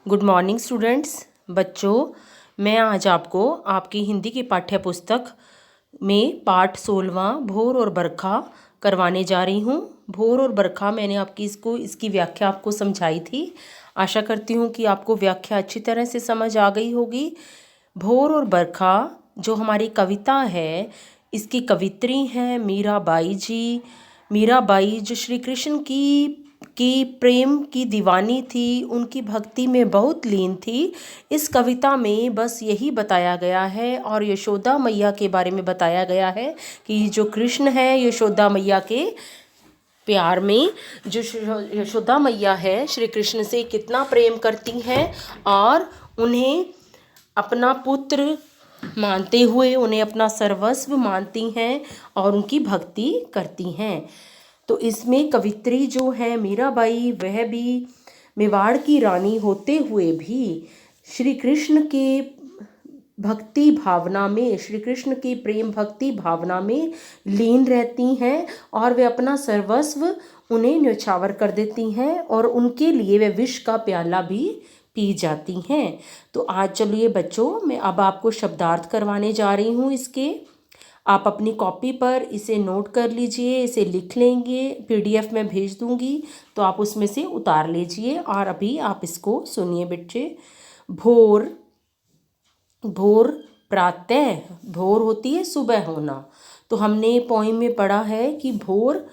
Good morning students. बच्चों, मैं आज आपको आपकी हिंदी की पाठ्य पुस्तक में पाठ 16वां भोर और बरखा करवाने जा रही हूँ। भोर और बरखा मैंने इसकी व्याख्या आपको समझाई थी। आशा करती हूँ कि आपको व्याख्या अच्छी तरह से समझ आ गई होगी। भोर और बरखा जो हमारी कविता है, इसकी कवित्री हैं मीराबाई जी। मीराबाई जो श्री कृष्ण की प्रेम की दीवानी थी, उनकी भक्ति में बहुत लीन थी। इस कविता में बस यही बताया गया है और यशोदा मैया के बारे में बताया गया है कि जो कृष्ण है यशोदा मैया के प्यार में, जो यशोदा मैया है श्री कृष्ण से कितना प्रेम करती हैं और उन्हें अपना पुत्र मानते हुए उन्हें अपना सर्वस्व मानती हैं और उनकी भक्ति करती हैं। तो इसमें कवित्री जो है मीराबाई, वह भी मेवाड़ की रानी होते हुए भी श्री कृष्ण के भक्ति भावना में, श्री कृष्ण की प्रेम भक्ति भावना में लीन रहती हैं और वे अपना सर्वस्व उन्हें न्यौछावर कर देती हैं और उनके लिए वे विष का प्याला भी पी जाती हैं। तो आज चलिए बच्चों, मैं अब आपको शब्दार्थ करवाने जा रही हूँ इसके। आप अपनी कॉपी पर इसे नोट कर लीजिए, इसे लिख लेंगे, पीडीएफ में भेज दूंगी तो आप उसमें से उतार लीजिए और अभी आप इसको सुनिए बच्चे। भोर, भोर प्रातः, भोर होती है सुबह होना। तो हमने पोइम में पढ़ा है कि भोर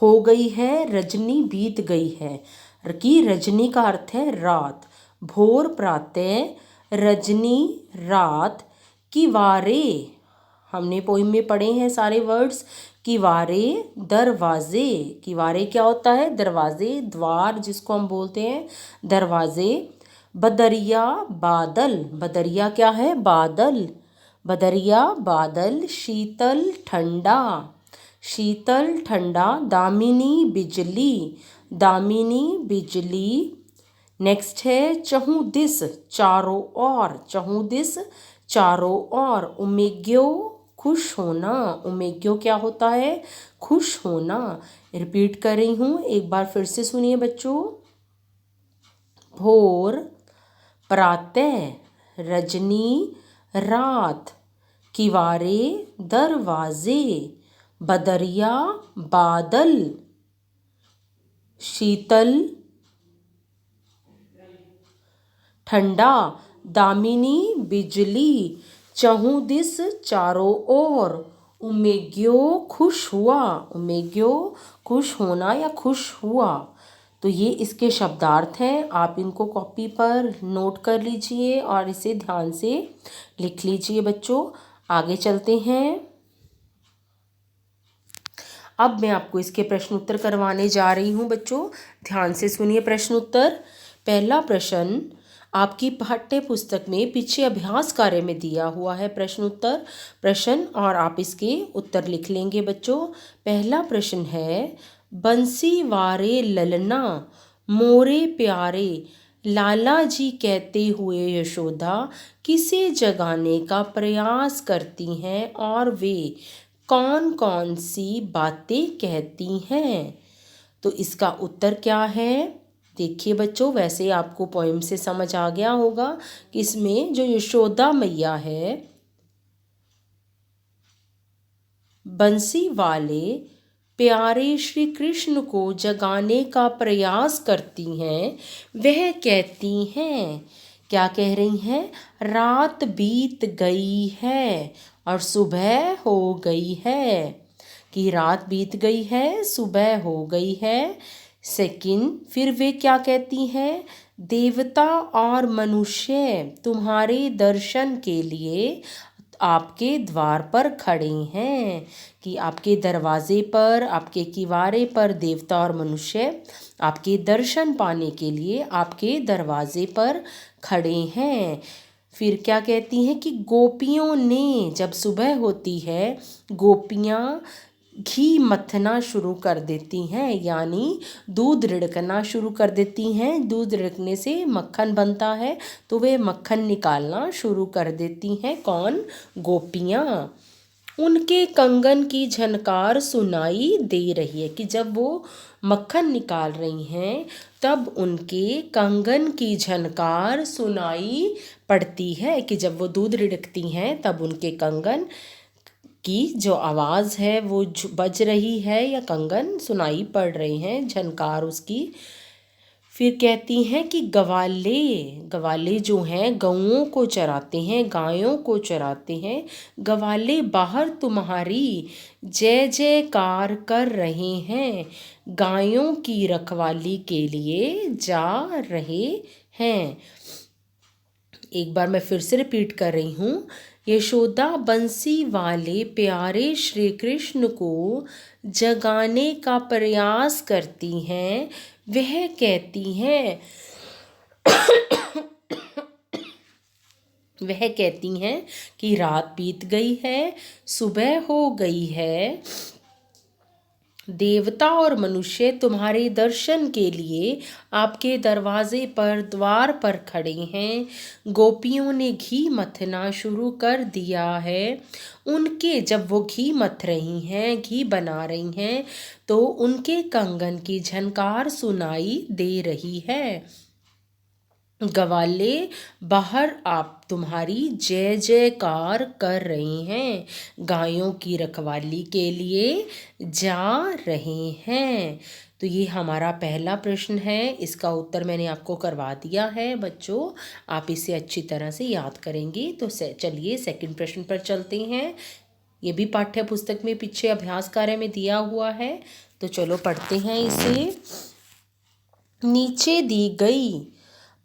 हो गई है, रजनी बीत गई है। कि रजनी का अर्थ है रात। भोर प्रातः, रजनी रात, किवारे, हमने पोइम में पढ़े हैं सारे वर्ड्स। किवारे दरवाजे, किवारे क्या होता है? दरवाजे, द्वार जिसको हम बोलते हैं, दरवाजे। बदरिया बादल, बदरिया क्या है? बादल, बदरिया बादल। शीतल ठंडा, शीतल ठंडा। दामिनी बिजली, दामिनी बिजली। नेक्स्ट है चहुदिस, चारों ओर, चहुदिस चारों ओर। उमेग्यो खुश होना, उमेग्यो क्या होता है? खुश होना। रिपीट कर रही हूँ, एक बार फिर से सुनिए बच्चों। भोर प्रातः, रजनी रात, किवारे दरवाजे, बदरिया बादल, शीतल ठंडा, दामिनी बिजली, चहुदिस चारों ओर। उमेग्यो खुश हुआ, उमेग्यो खुश होना या खुश हुआ। तो ये इसके शब्दार्थ हैं। आप इनको कॉपी पर नोट कर लीजिए और इसे ध्यान से लिख लीजिए बच्चों। आगे चलते हैं। अब मैं आपको इसके प्रश्न उत्तर करवाने जा रही हूँ बच्चों, ध्यान से सुनिए प्रश्न उत्तर। पहला प्रश्न आपकी पाठ्य पुस्तक में पीछे अभ्यास कार्य में दिया हुआ है प्रश्न उत्तर प्रश्न, और आप इसके उत्तर लिख लेंगे बच्चों। पहला प्रश्न है, बंसी वारे ललना मोरे प्यारे, लाला जी कहते हुए यशोदा किसे जगाने का प्रयास करती हैं और वे कौन कौन सी बातें कहती हैं? तो इसका उत्तर क्या है? देखिए बच्चों, वैसे आपको पोएम से समझ आ गया होगा कि इसमें जो यशोदा मैया है, बंसी वाले प्यारे श्री कृष्ण को जगाने का प्रयास करती हैं। वह कहती हैं, क्या कह रही हैं? रात बीत गई है और सुबह हो गई है। कि रात बीत गई है, सुबह हो गई है। सेकंड, फिर वे क्या कहती हैं? देवता और मनुष्य तुम्हारे दर्शन के लिए आपके द्वार पर खड़े हैं। कि आपके दरवाजे पर, आपके किवारे पर देवता और मनुष्य आपके दर्शन पाने के लिए आपके दरवाजे पर खड़े हैं। फिर क्या कहती हैं? कि गोपियों ने, जब सुबह होती है, गोपियाँ घी मथना शुरू कर देती हैं, यानी दूध रिड़कना शुरू कर देती हैं। दूध रिड़कने से मक्खन बनता है, तो वे मक्खन निकालना शुरू कर देती हैं। कौन? गोपियाँ। उनके कंगन की झनकार सुनाई दे रही है, कि जब वो मक्खन निकाल रही हैं तब उनके कंगन की झनकार सुनाई पड़ती है, कि जब वो दूध रिड़कती हैं तब उनके कंगन की जो आवाज़ है वो बज रही है या कंगन सुनाई पड़ रही हैं, झनकार उसकी। फिर कहती हैं कि गवाले गवाले जो हैं गऊओं को चराते हैं, गायों को चराते हैं, गवाले बाहर तुम्हारी जय जयकार कर रहे हैं, गायों की रखवाली के लिए जा रहे हैं। एक बार मैं फिर से रिपीट कर रही हूँ। यशोदा बंसी वाले प्यारे श्री कृष्ण को जगाने का प्रयास करती हैं। वह कहती हैं वह कहती हैं कि रात बीत गई है, सुबह हो गई है, देवता और मनुष्य तुम्हारे दर्शन के लिए आपके दरवाजे पर द्वार पर खड़े हैं। गोपियों ने घी मथना शुरू कर दिया है। उनके जब वो घी मथ रही हैं, घी बना रही हैं, तो उनके कंगन की झनकार सुनाई दे रही है। गवाले बाहर आप तुम्हारी जय जयकार कर रहे हैं, गायों की रखवाली के लिए जा रहे हैं। तो ये हमारा पहला प्रश्न है, इसका उत्तर मैंने आपको करवा दिया है बच्चों, आप इसे अच्छी तरह से याद करेंगे। तो चलिए सेकंड प्रश्न पर चलते हैं। ये भी पाठ्य पुस्तक में पीछे अभ्यास कार्य में दिया हुआ है, तो चलो पढ़ते हैं इसे। नीचे दी गई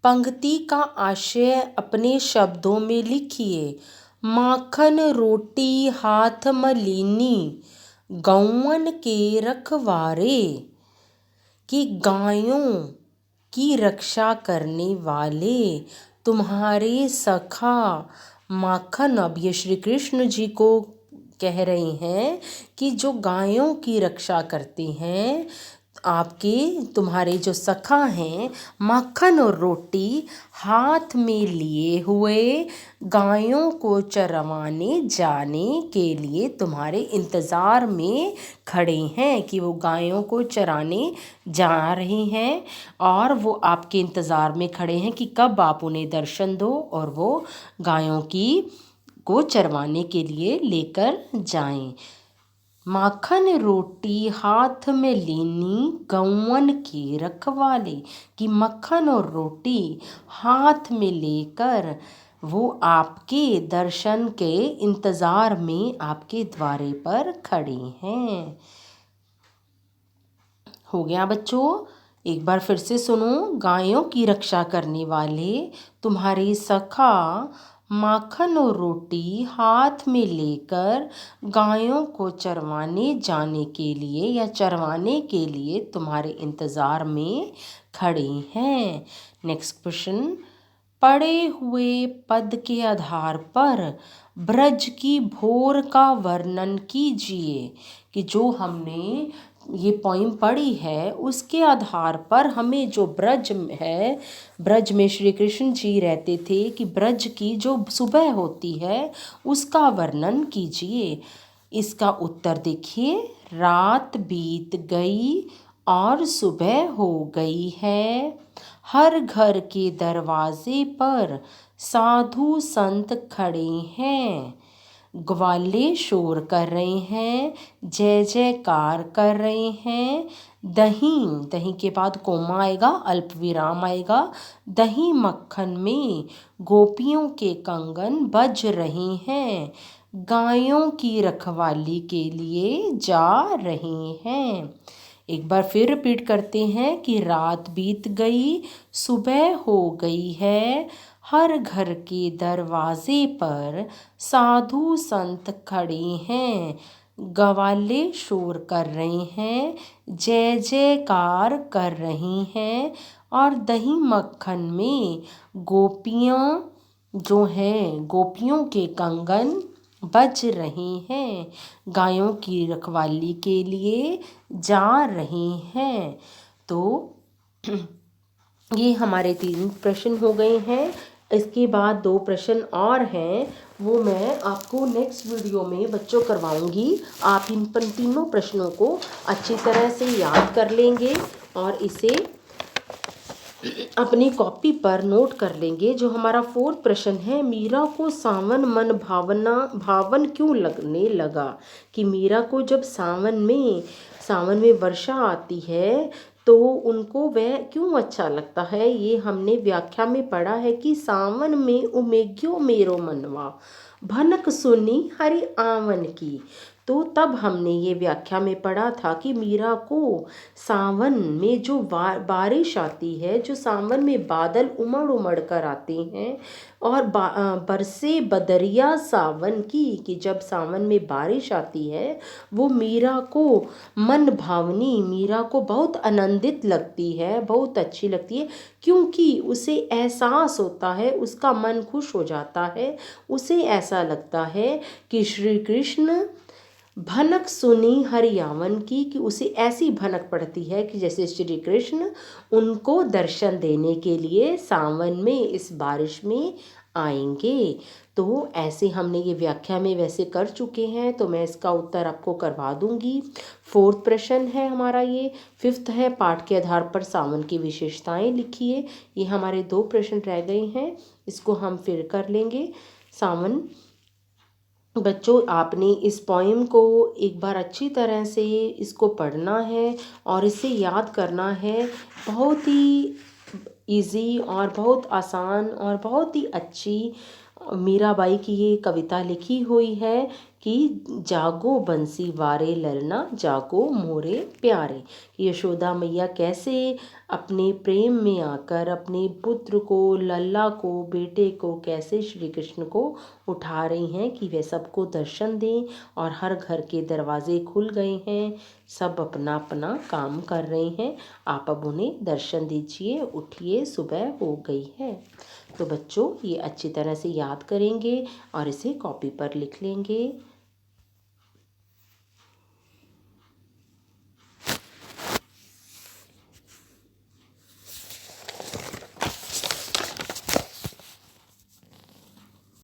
पंक्ति का आशय अपने शब्दों में लिखिए। माखन रोटी हाथ मलीनी, गौवन के रखवारे, कि गायों की रक्षा करने वाले तुम्हारे सखा। माखन, अब ये श्री कृष्ण जी को कह रहे हैं कि जो गायों की रक्षा करते हैं, आपके तुम्हारे जो सखा हैं, मक्खन और रोटी हाथ में लिए हुए गायों को चरवाने जाने के लिए तुम्हारे इंतज़ार में खड़े हैं, कि वो गायों को चराने जा रहे हैं और वो आपके इंतज़ार में खड़े हैं कि कब आप उन्हें दर्शन दो और वो गायों को चरवाने के लिए लेकर जाएं। माखन रोटी हाथ में लेनी, गौवन की रखवाले, कि मक्खन और रोटी हाथ में लेकर वो आपके दर्शन के इंतज़ार में आपके द्वारे पर खड़े हैं। हो गया बच्चों, एक बार फिर से सुनो। गायों की रक्षा करने वाले तुम्हारे सखा माखन और रोटी हाथ में लेकर गायों को चरवाने जाने के लिए या चरवाने के लिए तुम्हारे इंतज़ार में खड़े हैं। Next question. पढ़े हुए पद के आधार पर ब्रज की भोर का वर्णन कीजिए, कि जो हमने ये पोइम पढ़ी है उसके आधार पर हमें जो ब्रज है, ब्रज में श्री कृष्ण जी रहते थे, कि ब्रज की जो सुबह होती है उसका वर्णन कीजिए। इसका उत्तर देखिए। रात बीत गई और सुबह हो गई है, हर घर के दरवाजे पर साधु संत खड़े हैं, ग्वाले शोर कर रहे हैं, जय जयकार कर रहे हैं, दही, दही के बाद कोमा आएगा, अल्प विराम आएगा, दही मक्खन में गोपियों के कंगन बज रहे हैं, गायों की रखवाली के लिए जा रहे हैं। एक बार फिर रिपीट करते हैं कि रात बीत गई, सुबह हो गई है, हर घर के दरवाजे पर साधु संत खड़े हैं, ग्वाले शोर कर रहे हैं, जय जयकार कर रही हैं, और दही मक्खन में गोपियाँ जो हैं, गोपियों के कंगन बज रहे हैं, गायों की रखवाली के लिए जा रहे हैं। तो ये हमारे 3 प्रश्न हो गए हैं। इसके बाद 2 प्रश्न और हैं, वो मैं आपको नेक्स्ट वीडियो में बच्चों करवाऊंगी। आप इन तीनों प्रश्नों को अच्छी तरह से याद कर लेंगे और इसे अपनी कॉपी पर नोट कर लेंगे। जो हमारा 4th प्रश्न है, मीरा को सावन मन भावन क्यों लगने लगा, कि मीरा को जब सावन में वर्षा आती है तो उनको वह क्यों अच्छा लगता है। ये हमने व्याख्या में पढ़ा है कि सावन में उमेग्यो मेरो मनवा, भनक सुनी हरि आवन की। तो तब हमने ये व्याख्या में पढ़ा था कि मीरा को सावन में जो बारिश आती है, जो सावन में बादल उमड़ उमड़ कर आते हैं और बरसे बदरिया सावन की, कि जब सावन में बारिश आती है वो मीरा को मन भावनी, मीरा को बहुत आनंदित लगती है, बहुत अच्छी लगती है, क्योंकि उसे एहसास होता है, उसका मन खुश हो जाता है। उसे ऐसा लगता है कि श्री कृष्ण भनक सुनी हरियावन की, कि उसे ऐसी भनक पड़ती है कि जैसे श्री कृष्ण उनको दर्शन देने के लिए सावन में इस बारिश में आएंगे। तो ऐसे हमने ये व्याख्या में वैसे कर चुके हैं, तो मैं इसका उत्तर आपको करवा दूंगी। 4th प्रश्न है हमारा ये। 5th है, पाठ के आधार पर सावन की विशेषताएं लिखिए। ये हमारे 2 प्रश्न रह गए हैं, इसको हम फिर कर लेंगे। सावन बच्चों, आपने इस पोएम को एक बार अच्छी तरह से इसको पढ़ना है और इसे याद करना है। बहुत ही इजी और बहुत आसान और बहुत ही अच्छी मीराबाई की ये कविता लिखी हुई है कि जागो बंसी वारे ललना, जागो मोरे प्यारे। यशोदा मैया कैसे अपने प्रेम में आकर अपने पुत्र को, लल्ला को, बेटे को कैसे श्री कृष्ण को उठा रही हैं कि वे सबको दर्शन दें। और हर घर के दरवाजे खुल गए हैं, सब अपना अपना काम कर रहे हैं। आप अब उन्हें दर्शन दीजिए, उठिए, सुबह हो गई है। तो बच्चों, ये अच्छी तरह से याद करेंगे और इसे कॉपी पर लिख लेंगे।